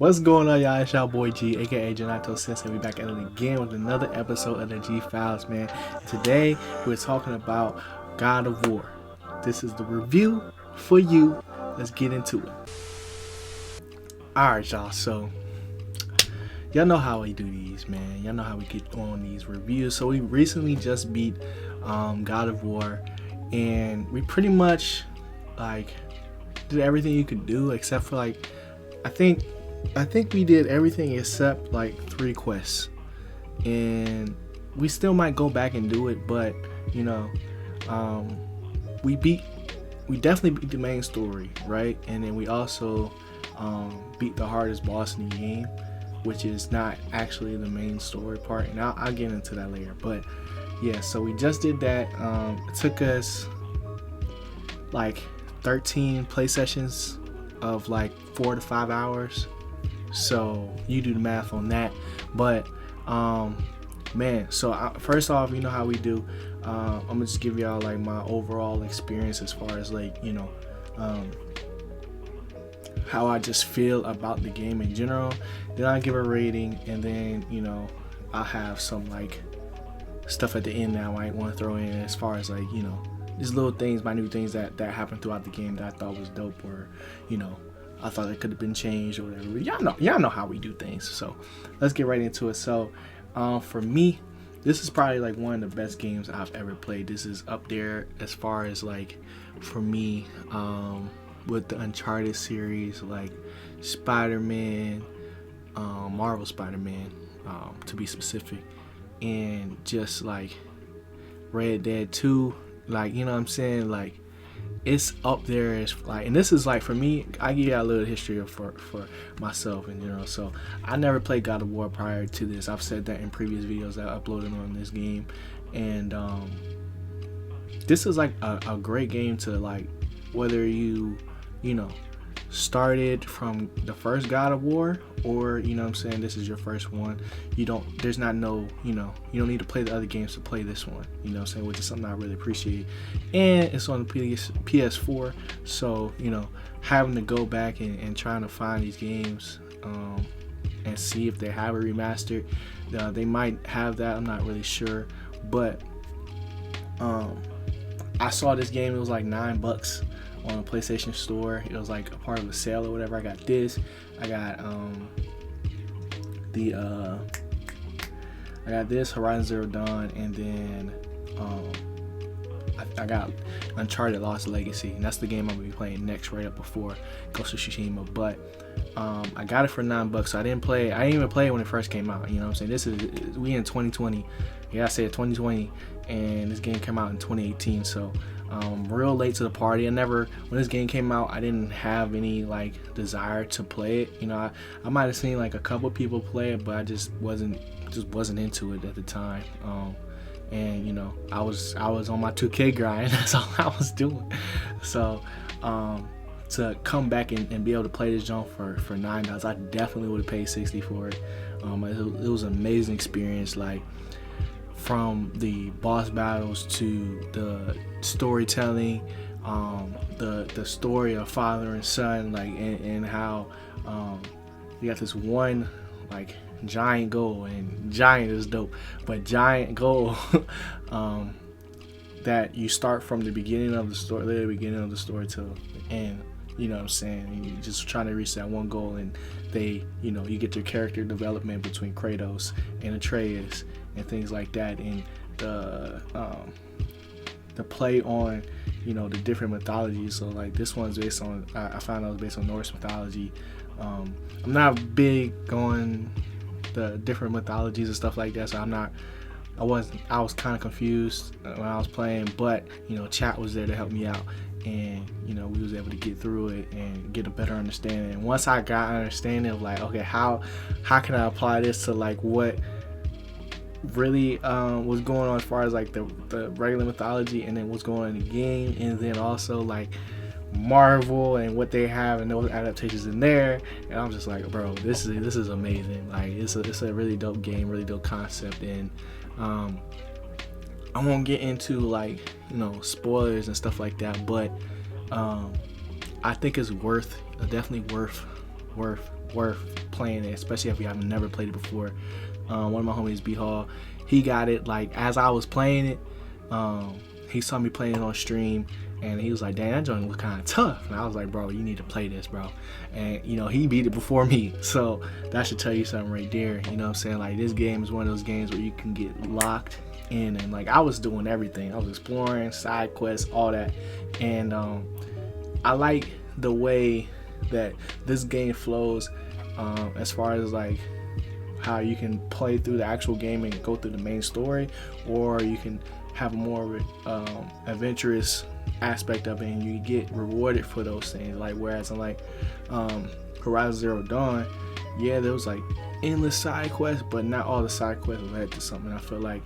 What's going on, y'all? It's y'all boy G, aka Janato Sensei. We back at it again with another episode of the GFILES, man. Today we're talking about God of War. This is the review for you. Let's get into it. Alright, y'all. So y'all know how we do these, man. Y'all know how we get on these reviews. So we recently just beat God of War, and we pretty much did everything you could do except for I think we did everything except 3 quests, and we still might go back and do it, but we definitely beat the main story, right? And then we also beat the hardest boss in the game, which is not actually the main story part, and I'll get into that later. But yeah, so we just did that. It took us 13 play sessions of 4 to 5 hours. So you do the math on that. But man, so first off, you know how we do. I'm gonna just give y'all my overall experience as far as how I just feel about the game in general. Then I'll give a rating, and then I'll have some stuff at the end that I might want to throw in as far as these little things, minute things that happened throughout the game that I thought was dope, or I thought it could have been changed or whatever. But y'all know how we do things. So let's get right into it. So for me, this is probably one of the best games I've ever played. This is up there as far as for me with the Uncharted series, Spider-Man, Marvel Spider-Man, to be specific, and just Red Dead 2, you know what I'm saying, it's up there as and this is for me, I give you a little history for myself, and so I never played God of War prior to this. I've said that in previous videos that I uploaded on this game, and this is a great game to whether you started from the first God of War, or what I'm saying, this is your first one. You don't need to play the other games to play this one, what I'm saying, which is something I really appreciate. And it's on the PS4, so having to go back and trying to find these games and see if they have a remastered. They might have that, I'm not really sure, but I saw this game, it was $9 on a PlayStation Store. It was a part of a sale or whatever. I got this. I got I got this Horizon Zero Dawn, and then I got Uncharted Lost Legacy, and that's the game I'm gonna be playing next, right up before Ghost of Tsushima. But I got it for $9, so I didn't even play it when it first came out. I'm saying, we in 2020. Yeah, I said 2020, and this game came out in 2018. So real late to the party. When this game came out, I didn't have any desire to play it. I might have seen a couple people play it, but I just wasn't into it at the time. And I was on my 2K grind. That's all I was doing. So to come back and be able to play this junk for $9, I definitely would have paid $60 for it. It was an amazing experience, from the boss battles to the storytelling, the story of father and son, and how you got this one giant goal, and giant is dope, but giant goal that you start from the beginning of the story, to the end. You know what I'm saying? And you're just trying to reach that one goal, and you get your character development between Kratos and Atreus and things like that, and the play on the different mythologies. So this one's based on, I found out it was based on Norse mythology. I'm not big on the different mythologies and stuff like that, so I was kind of confused when I was playing, but chat was there to help me out, and we was able to get through it and get a better understanding. And once I got an understanding of okay, how can I apply this to what really was going on as far as the regular mythology, and then what's going on in the game, and then also Marvel and what they have and those adaptations in there. And I'm just bro, this is amazing. It's a really dope game, really dope concept. And I won't get into spoilers and stuff like that, but I think it's definitely worth worth playing it, especially if you haven't never played it before. One of my homies, B Hall, he got it like as I was playing it. He saw me playing it on stream, and he was like, "Dang, that joint look kind of tough." And I was like, "Bro, you need to play this, bro." And you know, he beat it before me, so that should tell you something right there. You know what I'm saying? Like, this game is one of those games where you can get locked in, and like I was doing everything. I was exploring, side quests, all that, and I like the way that this game flows, as far as like how you can play through the actual game and go through the main story, or you can have a more adventurous aspect of it, and you get rewarded for those things. Like, whereas in like Horizon Zero Dawn, yeah, there was like endless side quests, but not all the side quests led to something. I feel like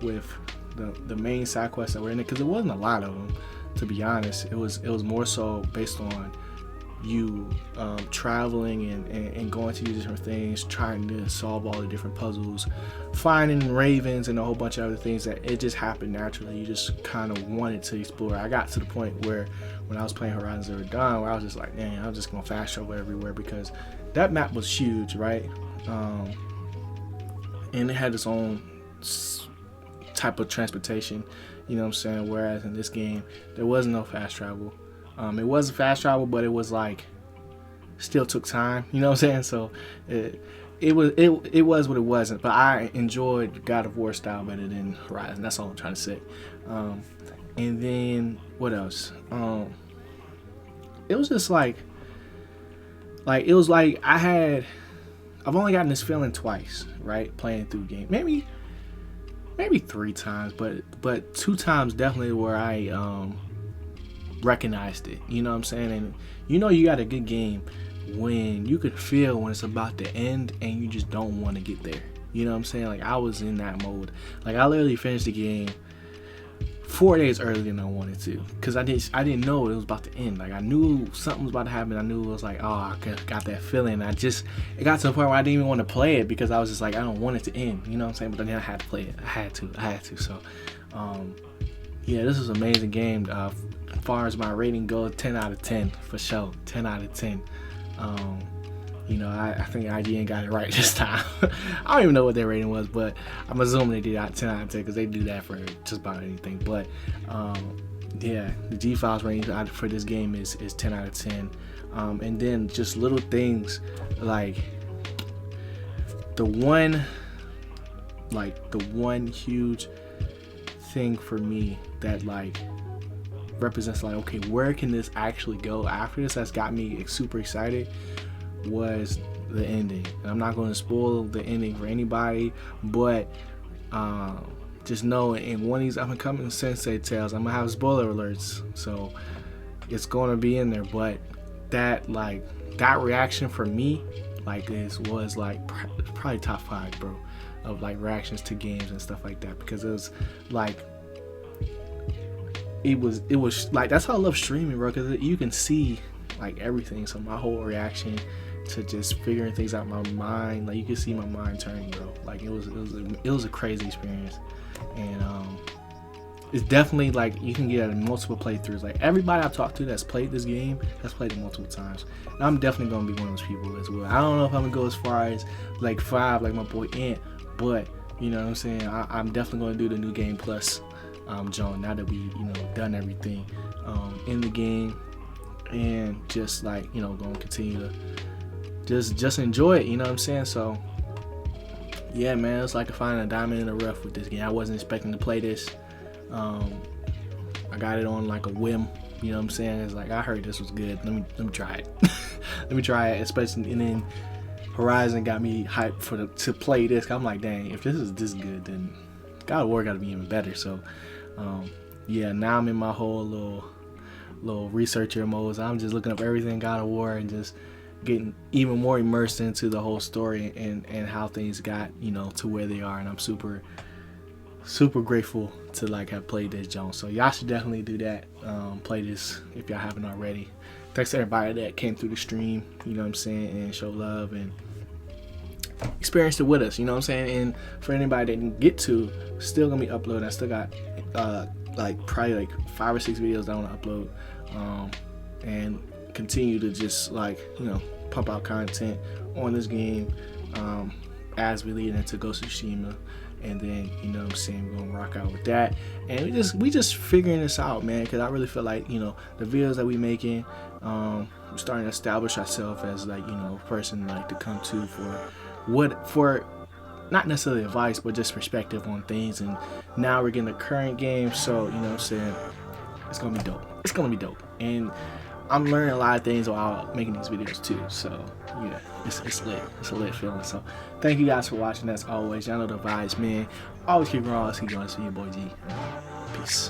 with the main side quests that were in it, because it wasn't a lot of them, to be honest. It was more so based on you traveling and going to these different things, trying to solve all the different puzzles, finding ravens and a whole bunch of other things that it just happened naturally. You just kind of wanted to explore. I got to the point where when I was playing Horizon Zero Dawn, where I was just like, dang, I'm just gonna fast travel everywhere, because that map was huge, right? And it had its own type of transportation, you know what I'm saying? Whereas in this game, there was no fast travel. It wasn't fast travel, but it was like still took time, you know what I'm saying? So it was what it wasn't. But I enjoyed God of War style better than Horizon. That's all I'm trying to say. And then what else? It was just like it was like I've only gotten this feeling twice, right? Playing through the game, maybe 3 times, but 2 times definitely where I recognized it, you know what I'm saying? And you know you got a good game when you could feel when it's about to end and you just don't want to get there, you know what I'm saying? Like, I was in that mode. Like, I literally finished the game 4 days earlier than I wanted to, because I didn't know it was about to end. Like, I knew something was about to happen. I knew it was like, oh, I got that feeling. It got to the point where I didn't even want to play it, because I was just like, I don't want it to end, you know what I'm saying? But then I had to play it. I had to. So yeah, this is an amazing game. As far as my rating goes, 10 out of 10 for sure. 10 out of 10. You know, I think IGN got it right this time. I don't even know what their rating was, but I'm assuming they did 10 out of 10, because they do that for just about anything. But yeah, the GFILES rating for this game is 10 out of 10. And then just little things like the one huge thing for me that like represents like, okay, where can this actually go after this, that's got me super excited, was the ending. And I'm not going to spoil the ending for anybody, but just know in one of these up and coming Sensei Tales, I'm gonna have spoiler alerts, so it's going to be in there. But that reaction for me, like, was like probably top 5, bro, of like reactions to games and stuff like that, because it was like it was like, that's how I love streaming, bro, because you can see like everything. So my whole reaction to just figuring things out in my mind, like, you can see my mind turning, bro. Like, it was a crazy experience. And it's definitely like you can get multiple playthroughs. Like, everybody I've talked to that's played this game has played it multiple times, and I'm definitely gonna be one of those people as well. I don't know if I'm gonna go as far as like 5 like my boy Ant, but you know what I'm saying, I'm definitely gonna do the new game plus John, now that we, you know, done everything in the game, and just like, you know, gonna continue to just enjoy it, you know what I'm saying? So yeah, man, it's like finding a diamond in the rough with this game. I wasn't expecting to play this. I got it on like a whim, you know what I'm saying? It's like, I heard this was good, let me try it. Let me try it, especially. And then Horizon got me hyped to play this. I'm like, dang, if this is this good, then God of War got to be even better. So yeah, now I'm in my whole little researcher mode. So I'm just looking up everything God of War and just getting even more immersed into the whole story and how things got, you know, to where they are. And I'm super grateful to like have played this, Jones. So y'all should definitely do that. Play this if y'all haven't already. Thanks to everybody that came through the stream, you know what I'm saying, and show love and experienced it with us, you know what I'm saying. And for anybody that didn't get to, still gonna be uploading. I still got like probably like 5 or 6 videos that I want to upload, and continue to just like, you know, pump out content on this game as we lead into Ghost of Tsushima. And then, you know what I'm saying, we're gonna rock out with that. And we just figuring this out, man, because I really feel like, you know, the videos that we making, we're starting to establish ourselves as, like, you know, a person like to come to for not necessarily advice, but just perspective on things. And now we're getting the current game, so, you know what I'm saying, it's gonna be dope. It's gonna be dope. And I'm learning a lot of things while making these videos too. So yeah, it's lit. It's a lit feeling. So thank you guys for watching. As always, y'all know the vibes, man. Always keep growing. Always keep going. See you, boy G. Peace.